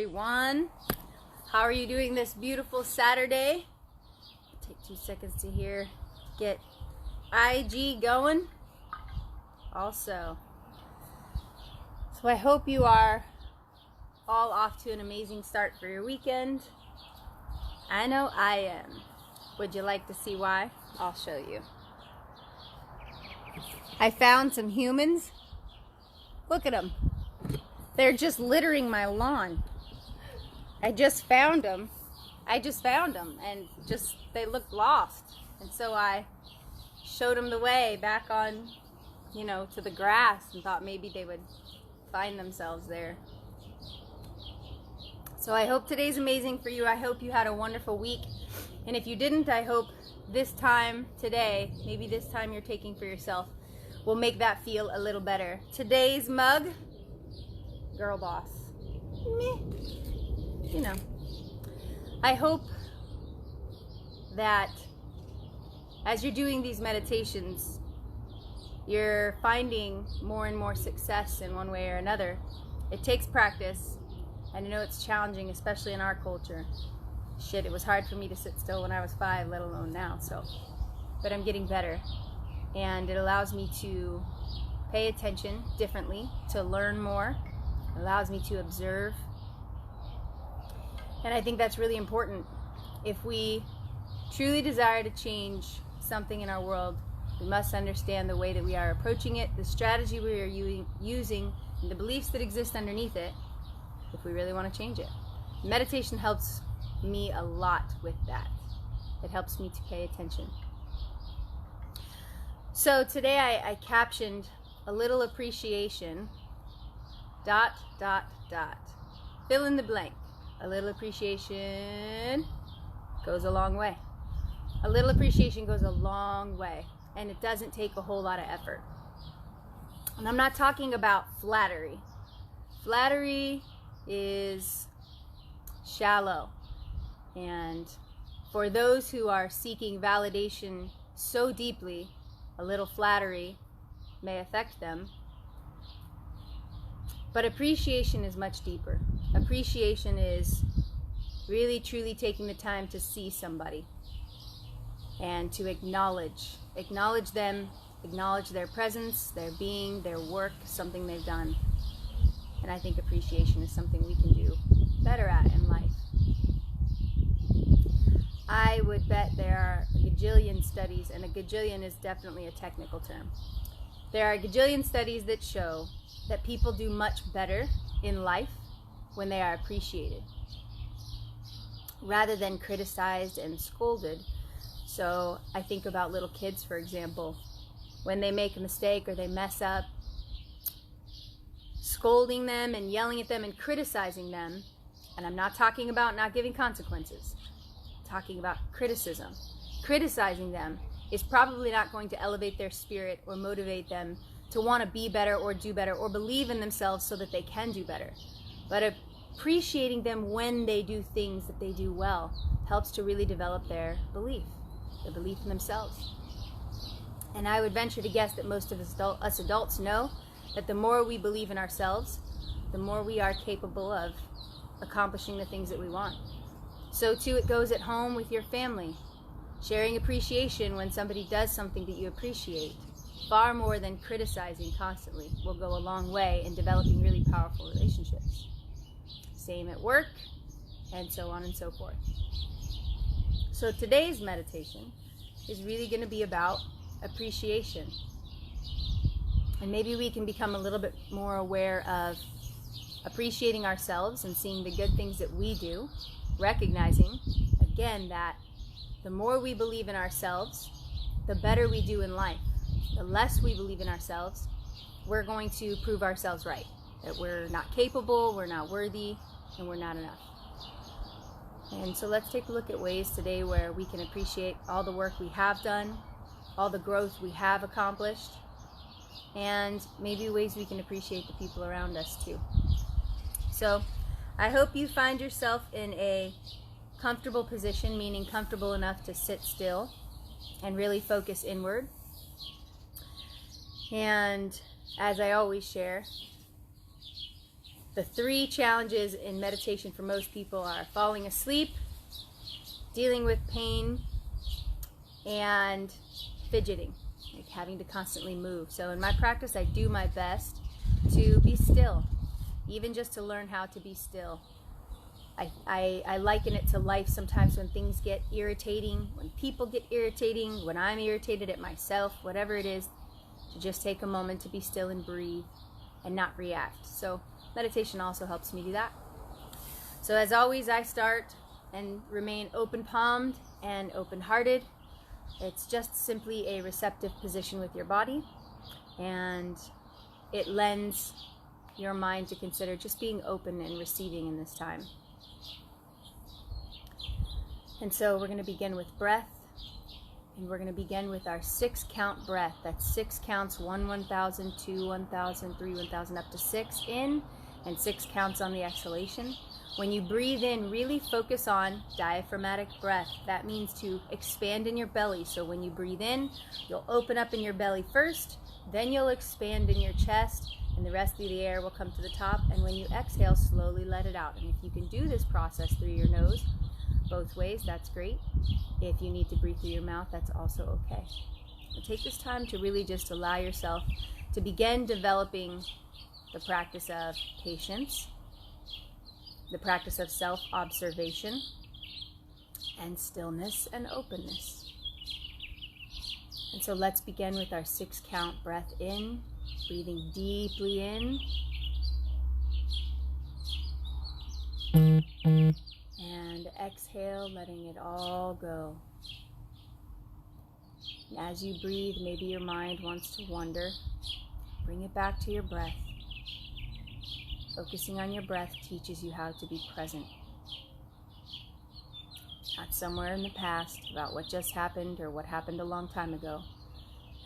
everyone. How are you doing this beautiful Saturday? Take 2 seconds to get IG going. Also, so I hope you are all off to an amazing start for your weekend. I know I am. Would you like to see why? I'll show you. I found some humans. Look at them. They're just littering my lawn. I just found them and they looked lost. And so I showed them the way back on, to the grass and thought maybe they would find themselves there. So I hope today's amazing for you. I hope you had a wonderful week. And if you didn't, I hope this time today, maybe this time you're taking for yourself, will make that feel a little better. Today's mug, girl boss. Meh. I hope that as you're doing these meditations, you're finding more and more success in one way or another. It takes practice, and I know it's challenging, especially in our culture. It was hard for me to sit still when I was 5, let alone now, but I'm getting better. And it allows me to pay attention differently, to learn more. It allows me to observe. And I think that's really important. If we truly desire to change something in our world, we must understand the way that we are approaching it, the strategy we are using, and the beliefs that exist underneath it, if we really want to change it. Meditation helps me a lot with that. It helps me to pay attention. So today I captioned a little appreciation, ... Fill in the blank. A little appreciation goes a long way. A little appreciation goes a long way, and it doesn't take a whole lot of effort. And I'm not talking about flattery. Flattery is shallow. And for those who are seeking validation so deeply, a little flattery may affect them. But appreciation is much deeper. Appreciation is really truly taking the time to see somebody and to acknowledge them, acknowledge their presence, their being, their work, something they've done. And I think appreciation is something we can do better at in life. I would bet there are a gajillion studies, and a gajillion is definitely a technical term. There are a gajillion studies that show that people do much better in life when they are appreciated, rather than criticized and scolded. So I think about little kids, for example, when they make a mistake or they mess up, scolding them and yelling at them and criticizing them, and I'm not talking about not giving consequences, I'm talking about criticism. Criticizing them is probably not going to elevate their spirit or motivate them to want to be better or do better or believe in themselves so that they can do better. But appreciating them when they do things that they do well helps to really develop their belief in themselves. And I would venture to guess that most of us adults know that the more we believe in ourselves, the more we are capable of accomplishing the things that we want. So too it goes at home with your family. Sharing appreciation when somebody does something that you appreciate, far more than criticizing constantly, will go a long way in developing really powerful relationships. Same at work, and so on and so forth. So today's meditation is really going to be about appreciation. And maybe we can become a little bit more aware of appreciating ourselves and seeing the good things that we do, recognizing, again, that the more we believe in ourselves, the better we do in life. The less we believe in ourselves, we're going to prove ourselves right. That we're not capable, we're not worthy, and we're not enough. And so let's take a look at ways today where we can appreciate all the work we have done, all the growth we have accomplished, and maybe ways we can appreciate the people around us too. So I hope you find yourself in a comfortable position, meaning comfortable enough to sit still and really focus inward. And as I always share, The three challenges in meditation for most people are falling asleep, dealing with pain, and fidgeting, like having to constantly move. So in my practice, I do my best to be still, even just to learn how to be still. I liken it to life sometimes when things get irritating, when people get irritating, when I'm irritated at myself, whatever it is, to just take a moment to be still and breathe and not react. So meditation also helps me do that. So as always, I start and remain open-palmed and open-hearted. It's just simply a receptive position with your body, and it lends your mind to consider just being open and receiving in this time. And so we're going to begin with breath, and we're going to begin with our 6-count breath. That's 6 counts, 1, 1,000, 2, 1,000, 3, 1,000, up to 6 in, and 6 counts on the exhalation. When you breathe in, really focus on diaphragmatic breath. That means to expand in your belly. So when you breathe in, you'll open up in your belly first, then you'll expand in your chest, and the rest of the air will come to the top. And when you exhale, slowly let it out. And if you can do this process through your nose, both ways, that's great. If you need to breathe through your mouth, that's also okay. But take this time to really just allow yourself to begin developing the practice of patience, the practice of self-observation, and stillness and openness. And so let's begin with our 6-count breath in, breathing deeply in, and exhale, letting it all go. And as you breathe, maybe your mind wants to wander. Bring it back to your breath. Focusing on your breath teaches you how to be present. Not somewhere in the past about what just happened or what happened a long time ago.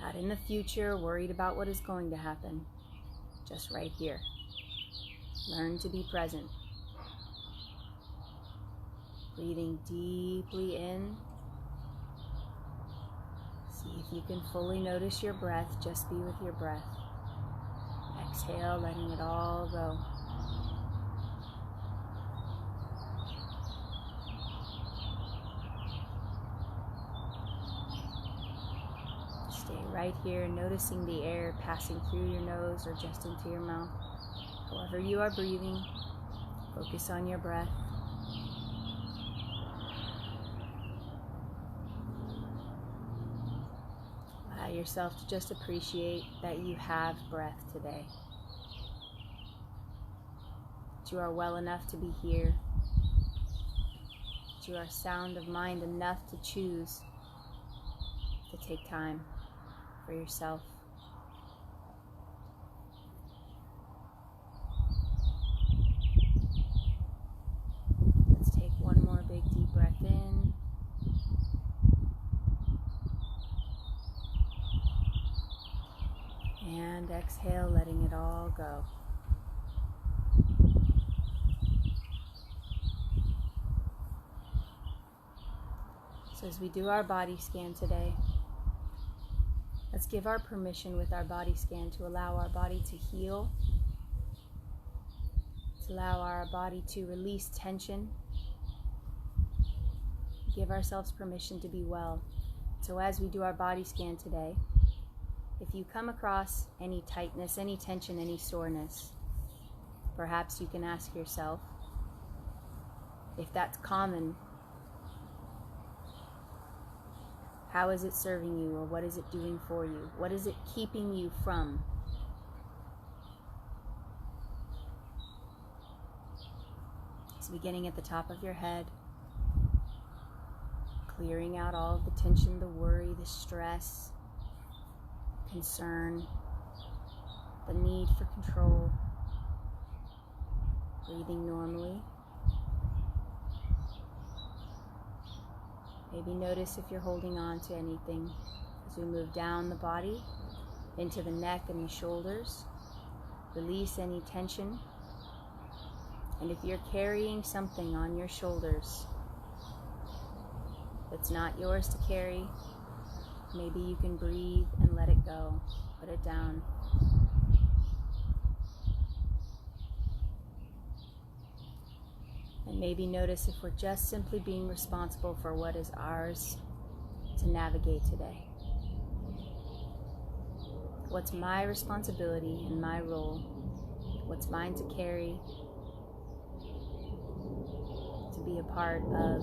Not in the future, worried about what is going to happen. Just right here. Learn to be present. Breathing deeply in. See if you can fully notice your breath. Just be with your breath. Exhale, letting it all go. Stay right here, noticing the air passing through your nose or just into your mouth. However you are breathing, focus on your breath. Allow yourself to just appreciate that you have breath today. That you are well enough to be here. That you are sound of mind enough to choose to take time for yourself. Let's take one more big deep breath in. And exhale, letting it all go. So as we do our body scan today, let's give our permission with our body scan to allow our body to heal, to allow our body to release tension, give ourselves permission to be well. So as we do our body scan today, if you come across any tightness, any tension, any soreness, perhaps you can ask yourself if that's common. How is it serving you, or what is it doing for you? What is it keeping you from? So beginning at the top of your head, clearing out all of the tension, the worry, the stress, concern, the need for control. Breathing normally. Maybe notice if you're holding on to anything as we move down the body into the neck and the shoulders. Release any tension. And if you're carrying something on your shoulders that's not yours to carry, maybe you can breathe and let it go. Put it down. And maybe notice if we're just simply being responsible for what is ours to navigate today. What's my responsibility and my role? What's mine to carry, to be a part of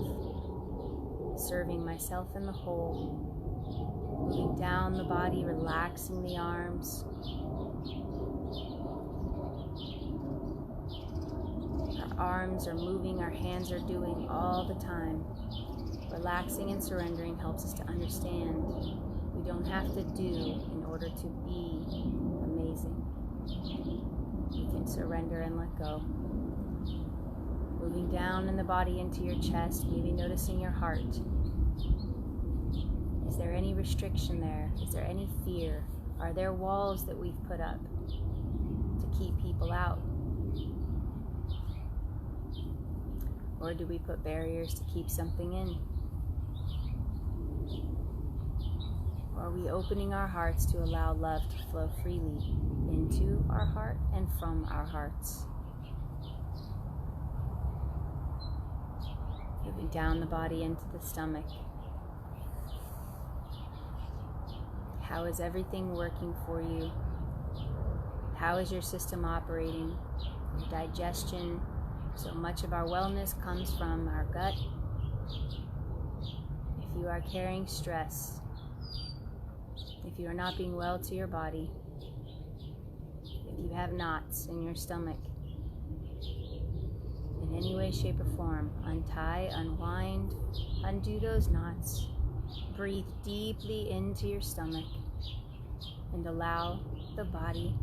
serving myself and the whole? Moving down the body, relaxing the arms. Our arms are moving, our hands are doing all the time. Relaxing and surrendering helps us to understand we don't have to do in order to be amazing. We can surrender and let go. Moving down in the body into your chest, maybe noticing your heart. Is there any restriction there? Is there any fear? Are there walls that we've put up to keep people out? Or do we put barriers to keep something in? Or are we opening our hearts to allow love to flow freely into our heart and from our hearts? Moving down the body into the stomach. How is everything working for you? How is your system operating? Your digestion. So much of our wellness comes from our gut. If you are carrying stress, if you are not being well to your body, if you have knots in your stomach, in any way, shape, or form, untie, unwind, undo those knots. Breathe deeply into your stomach and allow the body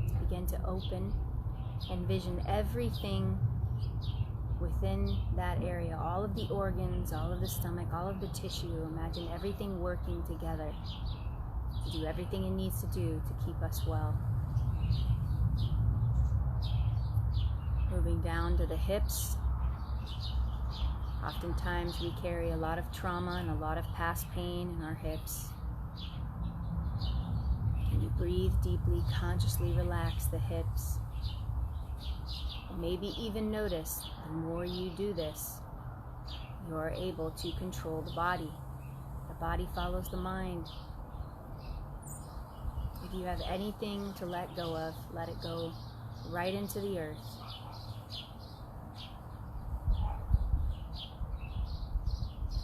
to begin to open. Envision everything within that area, all of the organs, all of the stomach, all of the tissue. Imagine everything working together to do everything it needs to do to keep us well. Moving down to the hips. Oftentimes we carry a lot of trauma and a lot of past pain in our hips. Can you breathe deeply, consciously relax the hips? And maybe even notice the more you do this, you're able to control the body. The body follows the mind. If you have anything to let go of, let it go right into the earth.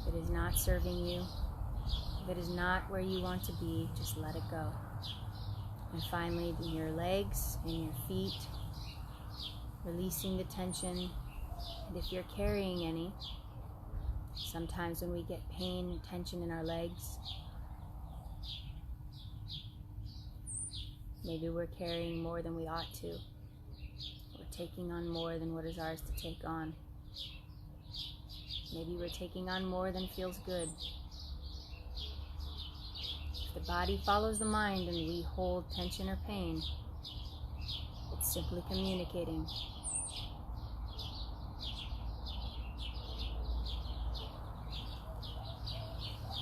If it is not serving you, if it is not where you want to be, just let it go. And finally, in your legs and your feet, releasing the tension. And if you're carrying any, sometimes when we get pain and tension in our legs, maybe we're carrying more than we ought to. We're taking on more than what is ours to take on. Maybe we're taking on more than feels good. If the body follows the mind and we hold tension or pain, it's simply communicating.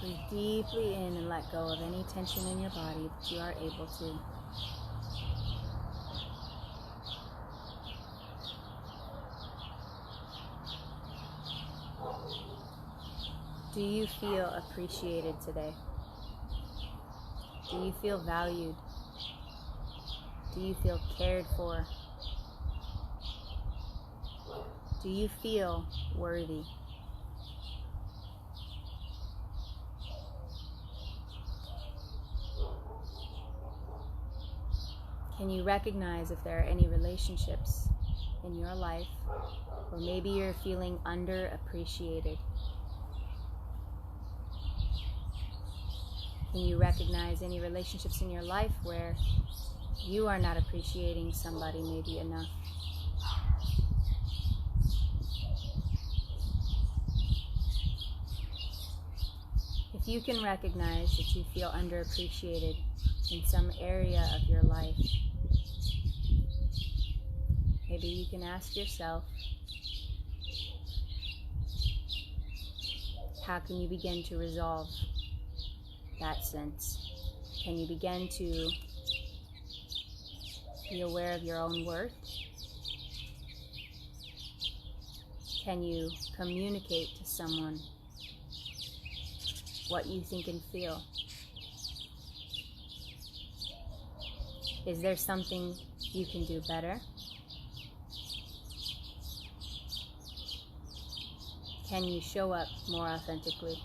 Breathe deeply in and let go of any tension in your body that you are able to. Do you feel appreciated today? Do you feel valued? Do you feel cared for? Do you feel worthy? Can you recognize if there are any relationships in your life where maybe you're feeling underappreciated? Can you recognize any relationships in your life where you are not appreciating somebody maybe enough? If you can recognize that you feel underappreciated in some area of your life, maybe you can ask yourself, how can you begin to resolve that sense? Can you begin to be aware of your own worth? Can you communicate to someone what you think and feel? Is there something you can do better? Can you show up more authentically?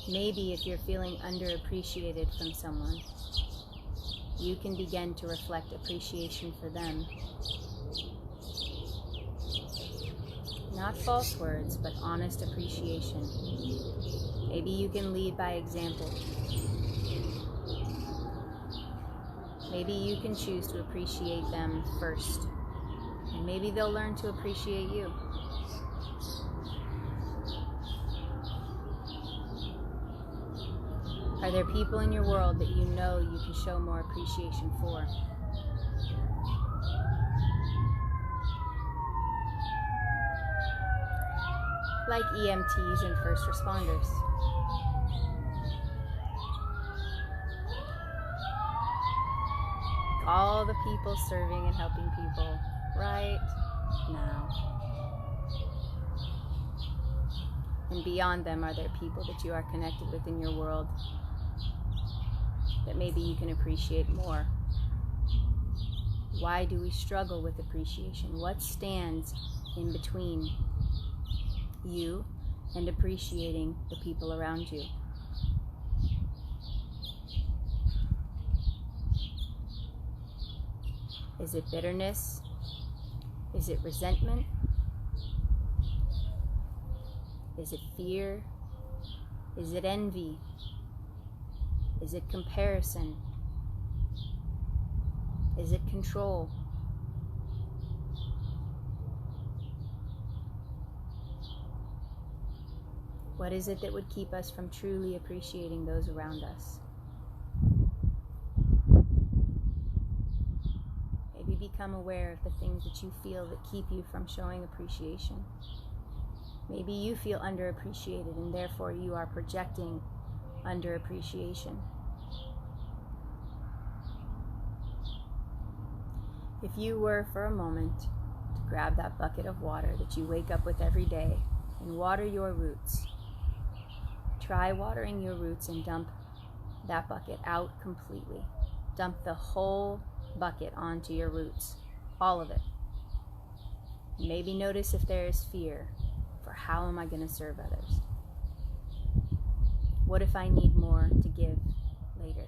Maybe if you're feeling underappreciated from someone, you can begin to reflect appreciation for them. Not false words, but honest appreciation. Maybe you can lead by example. Maybe you can choose to appreciate them first, and maybe they'll learn to appreciate you. Are there people in your world that you know you can show more appreciation for? Like EMTs and first responders. All the people serving and helping people right now. And beyond them, are there people that you are connected with in your world that maybe you can appreciate more? Why do we struggle with appreciation? What stands in between you and appreciating the people around you? Is it bitterness? Is it resentment? Is it fear? Is it envy? Is it comparison? Is it control? What is it that would keep us from truly appreciating those around us? Maybe become aware of the things that you feel that keep you from showing appreciation. Maybe you feel underappreciated and therefore you are projecting underappreciation. If you were for a moment to grab that bucket of water that you wake up with every day and water your roots, try watering your roots and dump that bucket out completely. Dump the whole bucket onto your roots, all of it. Maybe notice if there is fear for how am I going to serve others? What if I need more to give later?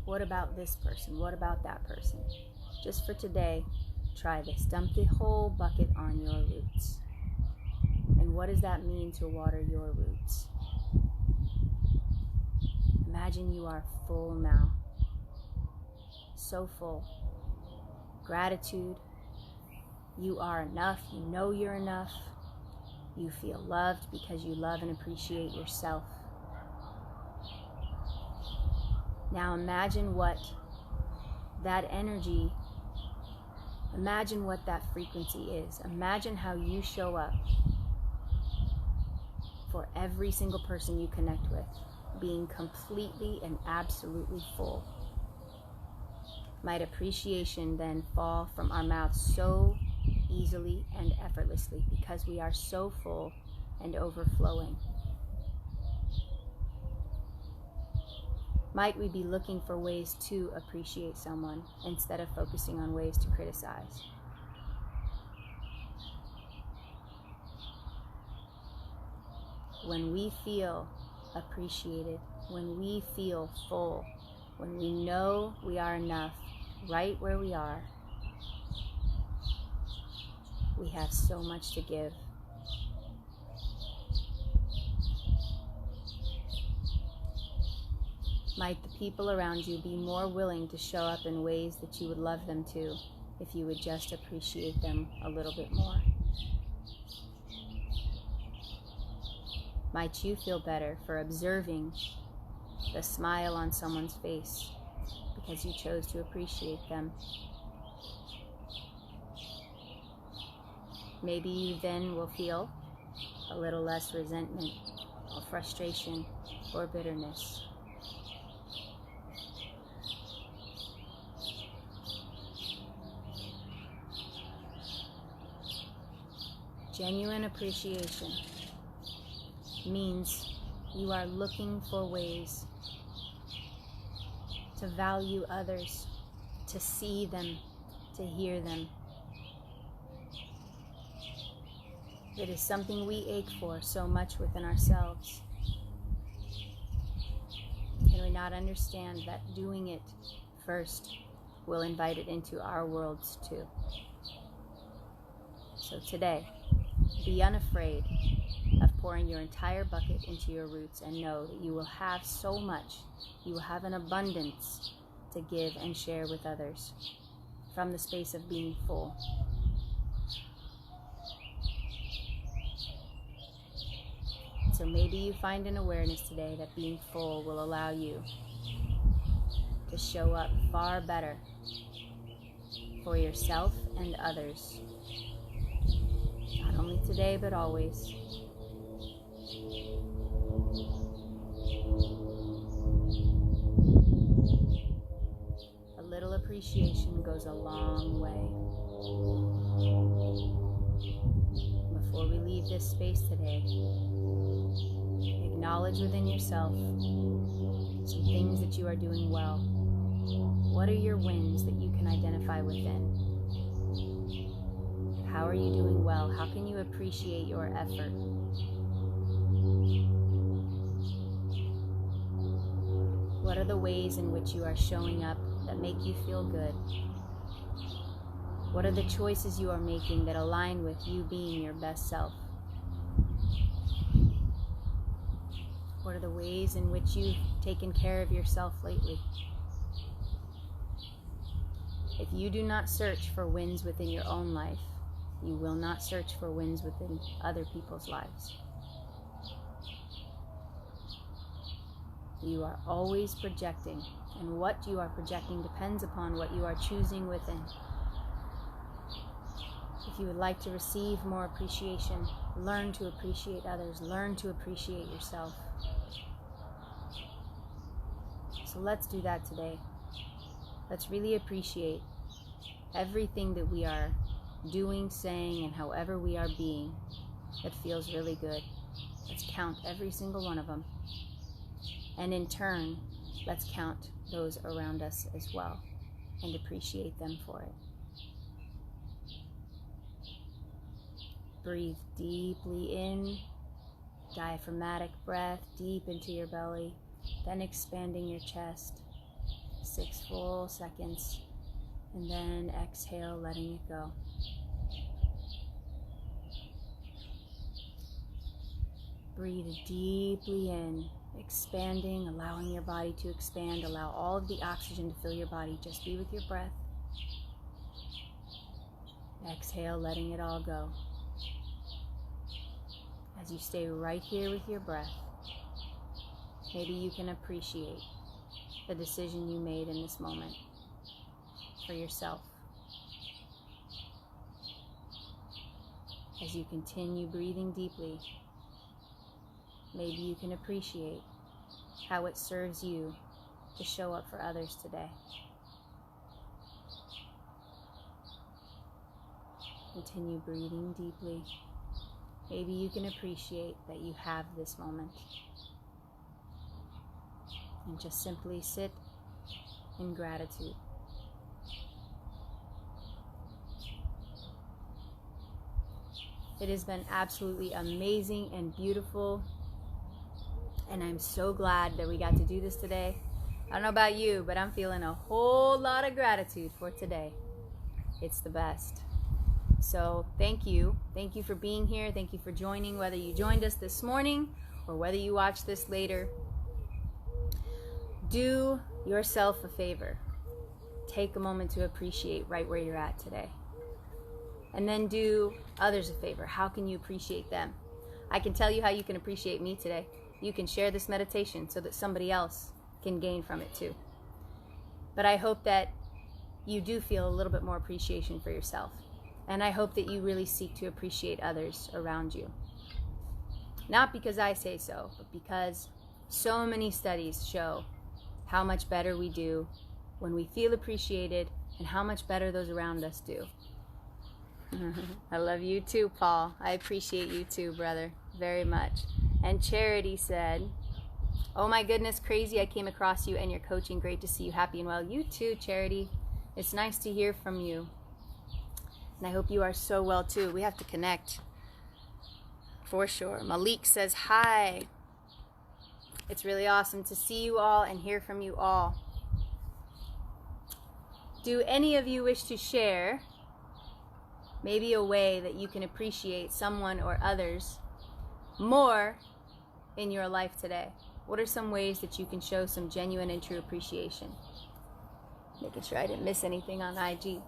What about this person? What about that person? Just for today, try this. Dump the whole bucket on your roots. And what does that mean to water your roots? Imagine you are full now. So full. Gratitude. You are enough. You know you're enough. You feel loved because you love and appreciate yourself. Now imagine what that energy, imagine what that frequency is. Imagine how you show up for every single person you connect with, being completely and absolutely full. Might appreciation then fall from our mouths so easily and effortlessly because we are so full and overflowing. Might we be looking for ways to appreciate someone instead of focusing on ways to criticize? When we feel appreciated, when we feel full, when we know we are enough right where we are, we have so much to give. Might the people around you be more willing to show up in ways that you would love them to if you would just appreciate them a little bit more? Might you feel better for observing the smile on someone's face because you chose to appreciate them? Maybe you then will feel a little less resentment or frustration or bitterness. Genuine appreciation means you are looking for ways to value others, to see them, to hear them. It is something we ache for so much within ourselves. Can we not understand that doing it first will invite it into our worlds too? So today, be unafraid of pouring your entire bucket into your roots, and know that you will have so much, you will have an abundance to give and share with others from the space of being full. So maybe you find an awareness today that being full will allow you to show up far better for yourself and others. Not only today, but always. A little appreciation goes a long way. Before we leave this space today, acknowledge within yourself some things that you are doing well. What are your wins that you can identify within? How are you doing well? How can you appreciate your effort? What are the ways in which you are showing up that make you feel good? What are the choices you are making that align with you being your best self? What are the ways in which you've taken care of yourself lately? If you do not search for wins within your own life, you will not search for wins within other people's lives. You are always projecting, and what you are projecting depends upon what you are choosing within. If you would like to receive more appreciation, learn to appreciate others, learn to appreciate yourself. So let's do that today. Let's really appreciate everything that we are doing, saying, and however we are being that feels really good. Let's count every single one of them. And in turn, let's count those around us as well and appreciate them for it. Breathe deeply in, diaphragmatic breath deep into your belly, then expanding your chest. 6 full seconds, and then exhale, letting it go. Breathe deeply in, expanding, allowing your body to expand. Allow all of the oxygen to fill your body. Just be with your breath. Exhale, letting it all go. As you stay right here with your breath, maybe you can appreciate the decision you made in this moment for yourself. As you continue breathing deeply, maybe you can appreciate how it serves you to show up for others today. Continue breathing deeply. Maybe you can appreciate that you have this moment. And just simply sit in gratitude. It has been absolutely amazing and beautiful, and I'm so glad that we got to do this today. I don't know about you, but I'm feeling a whole lot of gratitude for today. It's the best. So thank you. Thank you for being here. Thank you for joining, whether you joined us this morning or whether you watch this later. Do yourself a favor. Take a moment to appreciate right where you're at today. And then do others a favor. How can you appreciate them? I can tell you how you can appreciate me today. You can share this meditation so that somebody else can gain from it too. But I hope that you do feel a little bit more appreciation for yourself. And I hope that you really seek to appreciate others around you. Not because I say so, but because so many studies show how much better we do when we feel appreciated and how much better those around us do. I love you too, Paul. I appreciate you too, brother, very much. And Charity said, oh my goodness, crazy. I came across you and your coaching. Great to see you happy and well. You too, Charity. It's nice to hear from you. And I hope you are so well too. We have to connect for sure. Malik says, hi. It's really awesome to see you all and hear from you all. Do any of you wish to share maybe a way that you can appreciate someone or others more in your life today? What are some ways that you can show some genuine and true appreciation? Making sure I didn't miss anything on IG.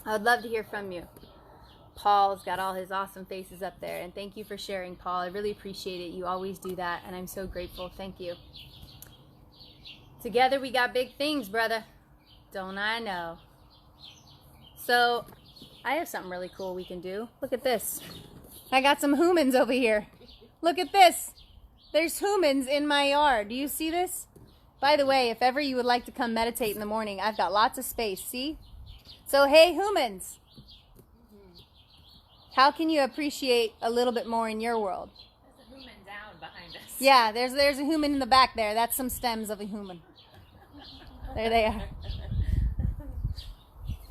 I would love to hear from you. Paul's got all his awesome faces up there, and thank you for sharing, Paul. I really appreciate it. You always do that, and I'm so grateful. Thank you. Together we got big things, brother. Don't I know? So I have something really cool we can do. Look at this. I got some humans over here. Look at this. There's humans in my yard. Do you see this? By the way, if ever you would like to come meditate in the morning, I've got lots of space. See? So hey, humans. How can you appreciate a little bit more in your world? There's a human down behind us. Yeah, there's a human in the back there. That's some stems of a human. There they are.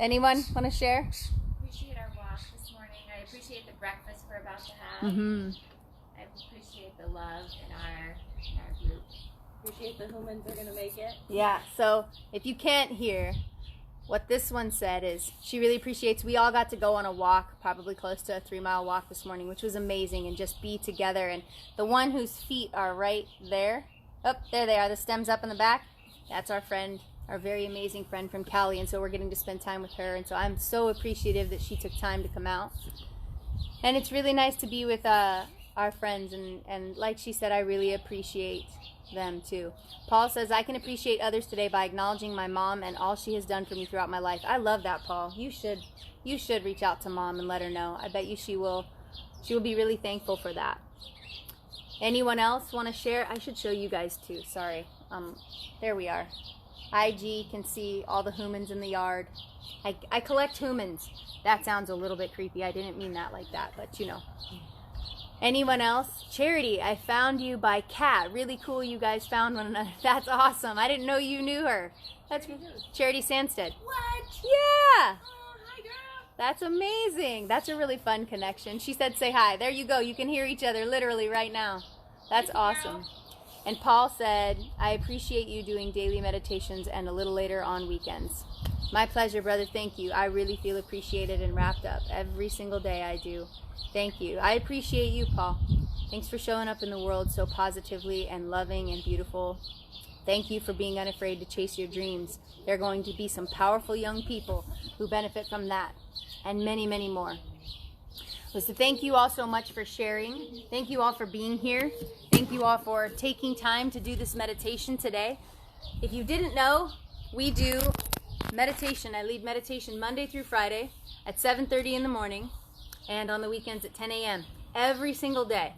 Anyone want to share? Appreciate our walk this morning. I appreciate the breakfast we're about to have. Mm-hmm. I appreciate the love in our group. Appreciate the humans are gonna make it. Yeah, so if you can't hear, what this one said is she really appreciates, we all got to go on a walk, probably close to a 3-mile walk this morning, which was amazing, and just be together. And the one whose feet are right there, there they are, the stems up in the back, that's our friend, our very amazing friend from Cali, and so we're getting to spend time with her, and so I'm so appreciative that she took time to come out. And it's really nice to be with our friends, and like she said, I really appreciate them too. Paul says, I can appreciate others today by acknowledging my mom and all she has done for me throughout my life. I love that, Paul. You should reach out to mom and let her know. I bet you she will be really thankful for that. Anyone else want to share? I should show you guys too. Sorry. There we are. IG can see all the humans in the yard. I collect humans. That sounds a little bit creepy. I didn't mean that like that, but you know. Anyone else? Charity, I found you by Kat. Really cool you guys found one another. That's awesome. I didn't know you knew her. That's Charity Sandstead. What? Yeah. Oh, hi, girl. That's amazing. That's a really fun connection. She said say hi. There you go. You can hear each other literally right now. That's awesome. And Paul said, I appreciate you doing daily meditations and a little later on weekends. My pleasure, brother. Thank you. I really feel appreciated and wrapped up. Every single day I do. Thank you. I appreciate you, Paul. Thanks for showing up in the world so positively and loving and beautiful. Thank you for being unafraid to chase your dreams. There are going to be some powerful young people who benefit from that, and many, many more. So thank you all so much for sharing. Thank you all for being here. Thank you all for taking time to do this meditation today. If you didn't know, we do meditation. I lead meditation Monday through Friday at 7:30 in the morning and on the weekends at 10 a.m. every single day.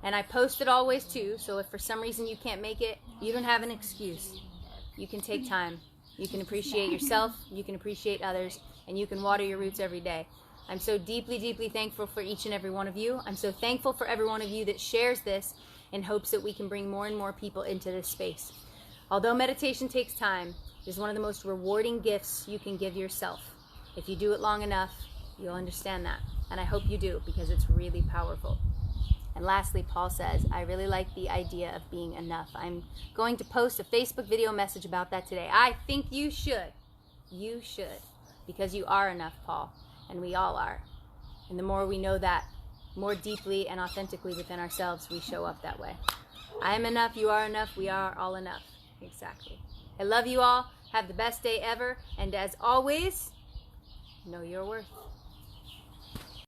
And I post it always too, so if for some reason you can't make it, you don't have an excuse. You can take time. You can appreciate yourself, you can appreciate others, and you can water your roots every day. I'm so deeply, deeply thankful for each and every one of you. I'm so thankful for every one of you that shares this in hopes that we can bring more and more people into this space. Although meditation takes time, it is one of the most rewarding gifts you can give yourself. If you do it long enough, you'll understand that. And I hope you do, because it's really powerful. And lastly, Paul says, I really like the idea of being enough. I'm going to post a Facebook video message about that today. I think you should. You should. Because you are enough, Paul. And we all are. And the more we know that, more deeply and authentically within ourselves, we show up that way. I am enough, you are enough, we are all enough. Exactly. I love you all. Have the best day ever. And as always, know your worth.